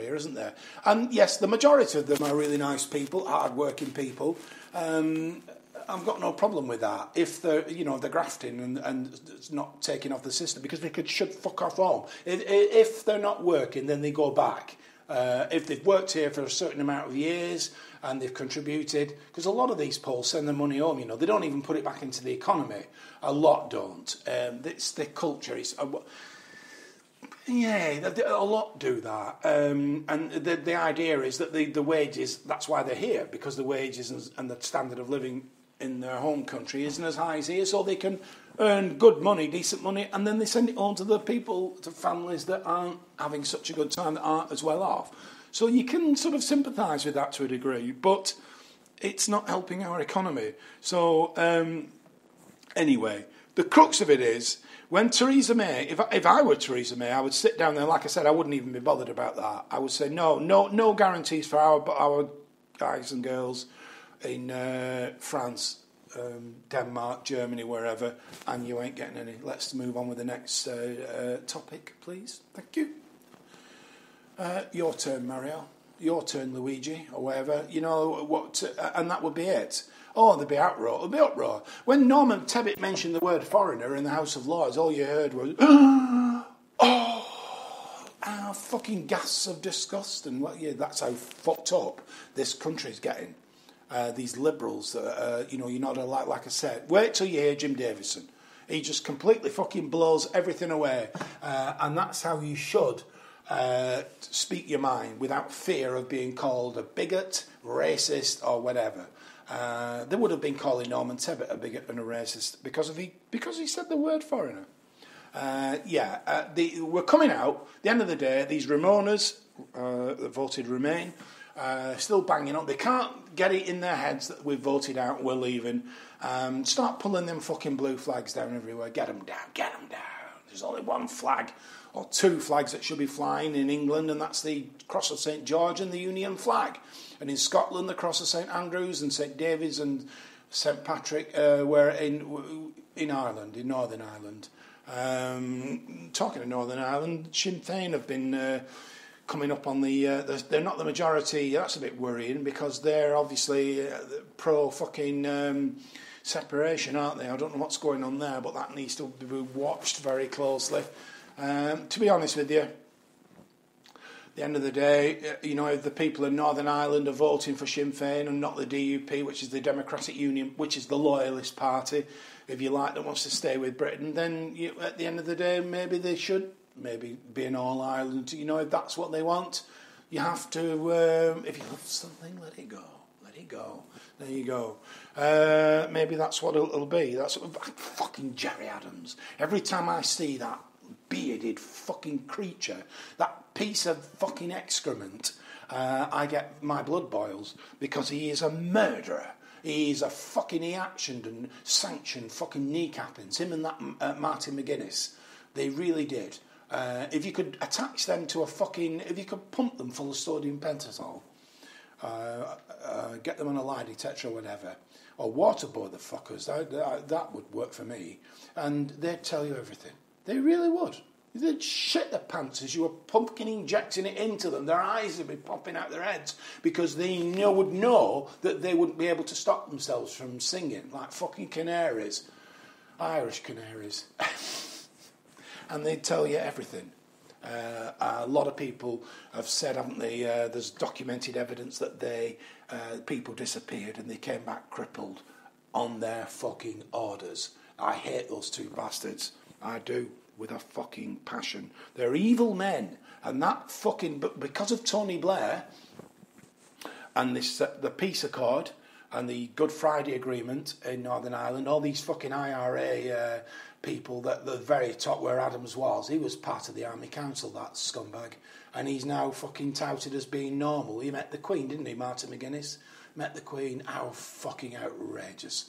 here, isn't there? And yes, the majority of them are really nice people, hard-working people. I've got no problem with that if they're grafting and not taking off the system, because they should fuck off home. If they're not working, then they go back. If they've worked here for a certain amount of years and they've contributed, because a lot of these Poles send their money home, they don't even put it back into the economy. A lot don't. It's the culture. A lot do that. And the idea is that the wages, that's why they're here, because the wages and the standard of living in their home country isn't as high as here, so they can earn good money, decent money, and then they send it on to the people, to families that aren't having such a good time, that aren't as well off. So you can sort of sympathise with that to a degree, but it's not helping our economy. So anyway, the crux of it is, when Theresa May, if I were Theresa May, I would sit down there, like I said, I wouldn't even be bothered about that. I would say, no guarantees for our guys and girls in France, Denmark, Germany, wherever, and you ain't getting any. Let's move on with the next topic, please. Thank you. Your turn, Mario. Your turn, Luigi, or whatever. And that would be it. Oh, there'd be uproar. There'd be uproar. When Norman Tebbit mentioned the word foreigner in the House of Lords, all you heard was, fucking gasps of disgust. And that's how fucked up this country's getting. These liberals, you're not allowed, like I said. Wait till you hear Jim Davison. He just completely fucking blows everything away. And that's how you should speak your mind without fear of being called a bigot, racist, or whatever. They would have been calling Norman Tebbit a bigot and a racist because he said the word foreigner. We're coming out. At the end of the day, these Ramonas that voted Remain, still banging on. They can't get it in their heads that we've voted out and we're leaving. Start pulling them fucking blue flags down everywhere. Get them down, get them down. There's only one flag or two flags that should be flying in England, and that's the Cross of St George and the Union flag. And in Scotland, the Cross of St Andrews and St David's and St Patrick were in Ireland, in Northern Ireland. Talking of Northern Ireland, Sinn Féin have been coming up on they're not the majority. That's a bit worrying, because they're obviously pro-fucking separation, aren't they? I don't know what's going on there, but that needs to be watched very closely. To be honest with you, at the end of the day, if the people in Northern Ireland are voting for Sinn Féin and not the DUP, which is the Democratic Union, which is the loyalist party, if you like, that wants to stay with Britain, then at the end of the day, maybe they should be an all-Ireland. If that's what they want, you have to, if you love something, let it go. Let it go. There you go. Maybe that's what it'll be. That's fucking Jerry Adams. Every time I see that bearded fucking creature, that piece of fucking excrement, I get my blood boils, because he is a murderer. He actioned and sanctioned fucking kneecappings. Him and that Martin McGuinness, they really did. If you could attach them to if you could pump them full of sodium pentothal, get them on a lie detector or whatever, or waterboard the fuckers, that would work for me, and they'd tell you everything. They really would. They'd shit their pants as you were pumpkin injecting it into them. Their eyes would be popping out their heads, because they would know that they wouldn't be able to stop themselves from singing like fucking canaries, Irish canaries. And they'd tell you everything. A lot of people have said, haven't they, there's documented evidence that people disappeared and they came back crippled on their fucking orders. I hate those two bastards. I do, with a fucking passion. They're evil men. And that fucking, but because of Tony Blair and the peace accord and the Good Friday Agreement in Northern Ireland, all these fucking IRA people at the very top where Adams was, he was part of the Army Council, that scumbag, and he's now fucking touted as being normal. He met the Queen, didn't he, Martin McGuinness? Met the Queen. How fucking outrageous.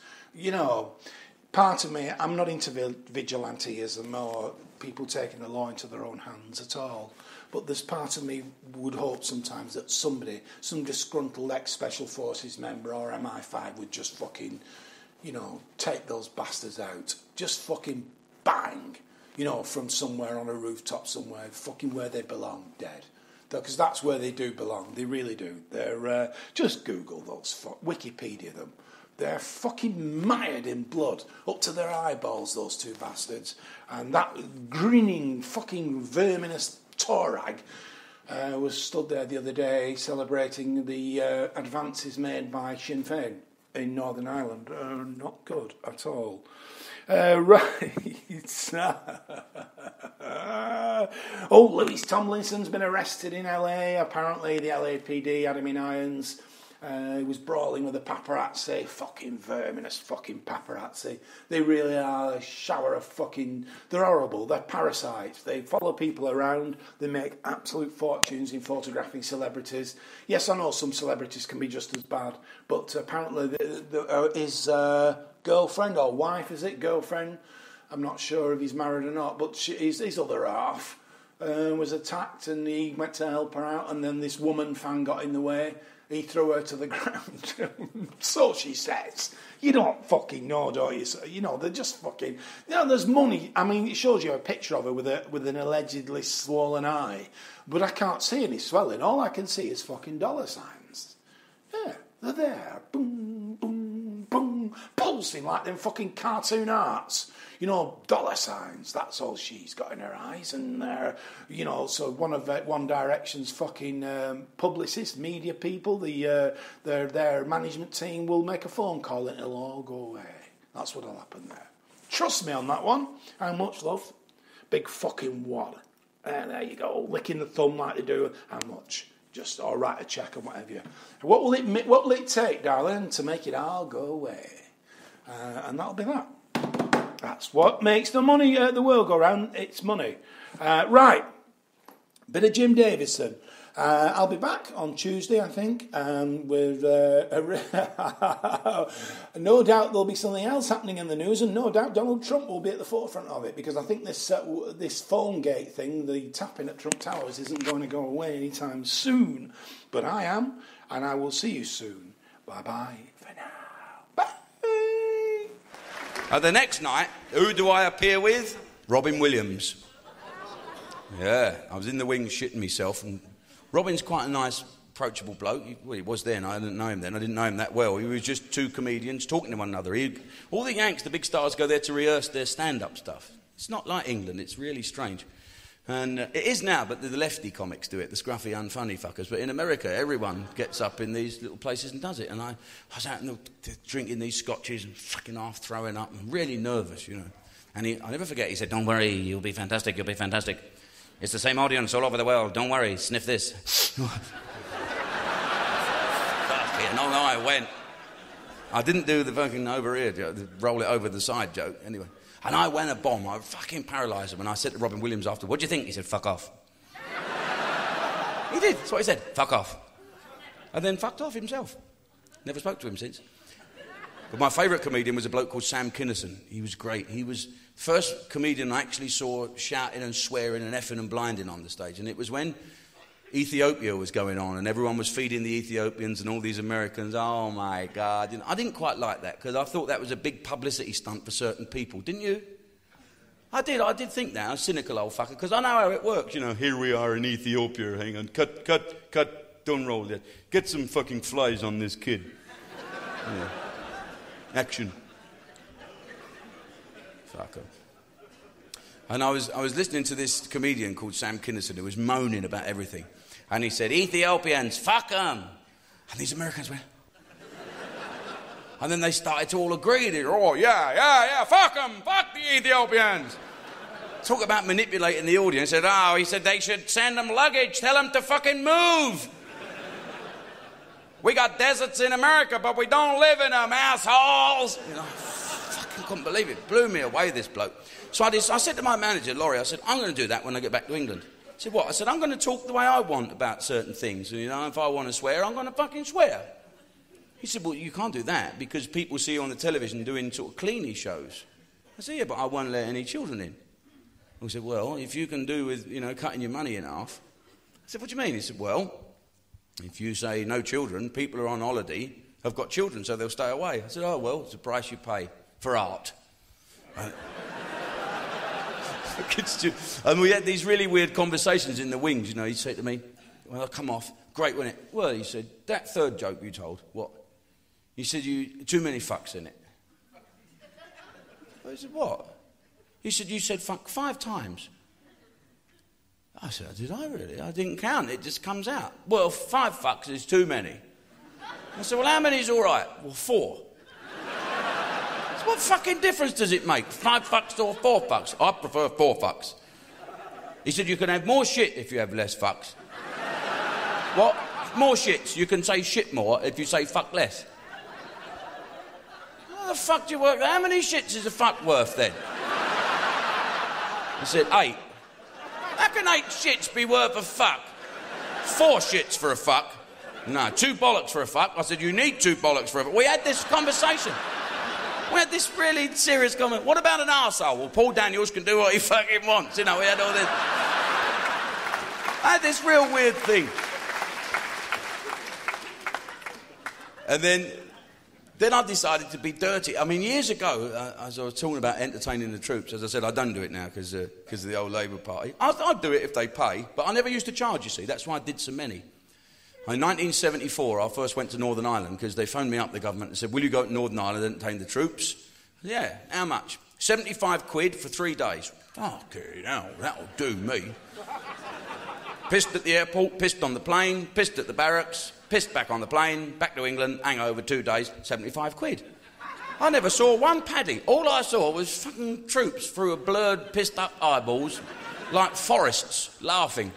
Part of me, I'm not into vigilanteism or people taking the law into their own hands at all. But there's part of me would hope sometimes that somebody, some disgruntled ex-Special Forces member or MI5 would just fucking, take those bastards out. Just fucking bang, from somewhere on a rooftop somewhere, fucking where they belong, dead. because that's where they do belong. They really do. They're just Google those, Wikipedia them. They're fucking mired in blood up to their eyeballs, those two bastards. And that grinning fucking verminous Torag was stood there the other day celebrating the advances made by Sinn Féin in Northern Ireland. Not good at all. Right. Louis Tomlinson's been arrested in LA. Apparently, the LAPD had him in irons. He was brawling with a paparazzi. Fucking verminous fucking paparazzi. They really are a shower of fucking... They're horrible. They're parasites. They follow people around. They make absolute fortunes in photographing celebrities. Yes, I know some celebrities can be just as bad, but apparently his girlfriend or wife, is it? Girlfriend? I'm not sure if he's married or not, but his other half was attacked and he went to help her out, and then this woman fan got in the way. He threw her to the ground. So she says. You don't fucking know, don't you? You know, they're just fucking... You know, there's money. I mean, it shows you a picture of her with an allegedly swollen eye. But I can't see any swelling. All I can see is fucking dollar signs. Yeah, they're there. Boom, boom, boom. Pulsing like them fucking cartoon arts. You know, dollar signs. That's all she's got in her eyes. And, you know, so One Direction's fucking publicists, media people, their management team will make a phone call and it'll all go away. That's what'll happen there. Trust me on that one. How much, love? Big fucking wad. And there you go, licking the thumb like they do. How much? Just, or write a cheque and whatever. What will it take, darling, to make it all go away? And that'll be that. That's what makes the world go round. It's money. Right. Bit of Jim Davison. I'll be back on Tuesday, I think, with no doubt there'll be something else happening in the news, and no doubt Donald Trump will be at the forefront of it, because I think this phone gate thing, the tapping at Trump Towers, isn't going to go away anytime soon. But I am, and I will see you soon. Bye-bye for now. Bye! The next night, who do I appear with? Robin Williams. Yeah, I was in the wings shitting myself, and Robin's quite a nice, approachable bloke. He was then. I didn't know him then. I didn't know him that well. He was just two comedians talking to one another. All the Yanks, the big stars, go there to rehearse their stand-up stuff. It's not like England. It's really strange. And it is now, but the lefty comics do it, the scruffy, unfunny fuckers. But in America, everyone gets up in these little places and does it. And I was out drinking these scotches and fucking half throwing up and really nervous, you know. And I'll never forget, he said, "Don't worry, you'll be fantastic, you'll be fantastic. It's the same audience all over the world. Don't worry, sniff this." Fucking I went. I didn't do the fucking over here joke, the roll it over the side joke, anyway. And I went a bomb. I fucking paralysed him. And I said to Robin Williams after, "What do you think?" He said, "Fuck off." He did. That's what he said. "Fuck off." And then fucked off himself. Never spoke to him since. But my favourite comedian was a bloke called Sam Kinison. He was great. He was first comedian I actually saw shouting and swearing and effing and blinding on the stage. And it was when Ethiopia was going on and everyone was feeding the Ethiopians and all these Americans. Oh, my God. You know, I didn't quite like that because I thought that was a big publicity stunt for certain people. Didn't you? I did think that. I'm a cynical old fucker because I know how it works. You know, here we are in Ethiopia. Hang on. Cut. Don't roll that. Get some fucking flies on this kid. Yeah. Action. Fucker. And I was listening to this comedian called Sam Kinison who was moaning about everything. And he said, "Ethiopians, fuck them." And these Americans went... And then they started to all agree. They were, "Oh, yeah, fuck them, fuck the Ethiopians." Talk about manipulating the audience. He said they should send them luggage, tell them to fucking move. "We got deserts in America, but we don't live in them, assholes." You know, I fucking couldn't believe it. Blew me away, this bloke. So I said to my manager, Laurie, I said, "I'm going to do that when I get back to England." He said, "What?" I said, "I'm going to talk the way I want about certain things. You know, if I want to swear, I'm going to fucking swear." He said, "Well, you can't do that because people see you on the television doing sort of cleanie shows." I said, "Yeah, but I won't let any children in." He said, "Well, if you can do with, you know, cutting your money in half." I said, "What do you mean?" He said, "Well, if you say no children, people who are on holiday have got children, so they'll stay away." I said, "Oh, well, it's the price you pay for art." And we had these really weird conversations in the wings, you know. He'd say to me, Well, I come off. Great, wasn't it? Well, he said, that third joke you told, what? He said, too many fucks in it. I said, what? He said, you said fuck 5 times. I said, did I really? I didn't count. It just comes out. Well, 5 fucks is too many. I said, well, how many is all right? Well, 4. So what fucking difference does it make? 5 fucks or 4 fucks? I prefer 4 fucks. He said, you can have more shit if you have less fucks. What? More shits. You can say shit more if you say fuck less. How the fuck do you work? How many shits is a fuck worth then? I said, 8. How can 8 shits be worth a fuck? 4 shits for a fuck. No, 2 bollocks for a fuck. I said, you need 2 bollocks for a fuck. We had this conversation. We had this really serious comment. What about an arsehole? Well, Paul Daniels can do what he fucking wants. You know, we had all this. I had this real weird thing. And then I decided to be dirty. I mean, years ago, as I was talking about entertaining the troops, as I said, I don't do it now because of the old Labour Party. I'd do it if they pay, but I never used to charge, you see. That's why I did so many. In 1974, I first went to Northern Ireland because they phoned me up, the government, and said, will you go to Northern Ireland and entertain the troops? Yeah, how much? 75 quid for 3 days. Okay, now that'll do me. Pissed at the airport, pissed on the plane, pissed at the barracks, pissed back on the plane, back to England, hangover 2 days, 75 quid. I never saw one paddy. All I saw was fucking troops through a blurred, pissed-up eyeballs like forests, laughing.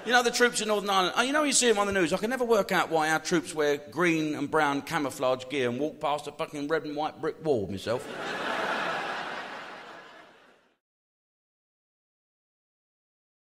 You know the troops in Northern Ireland? You know you see them on the news. I can never work out why our troops wear green and brown camouflage gear and walk past a fucking red and white brick wall myself.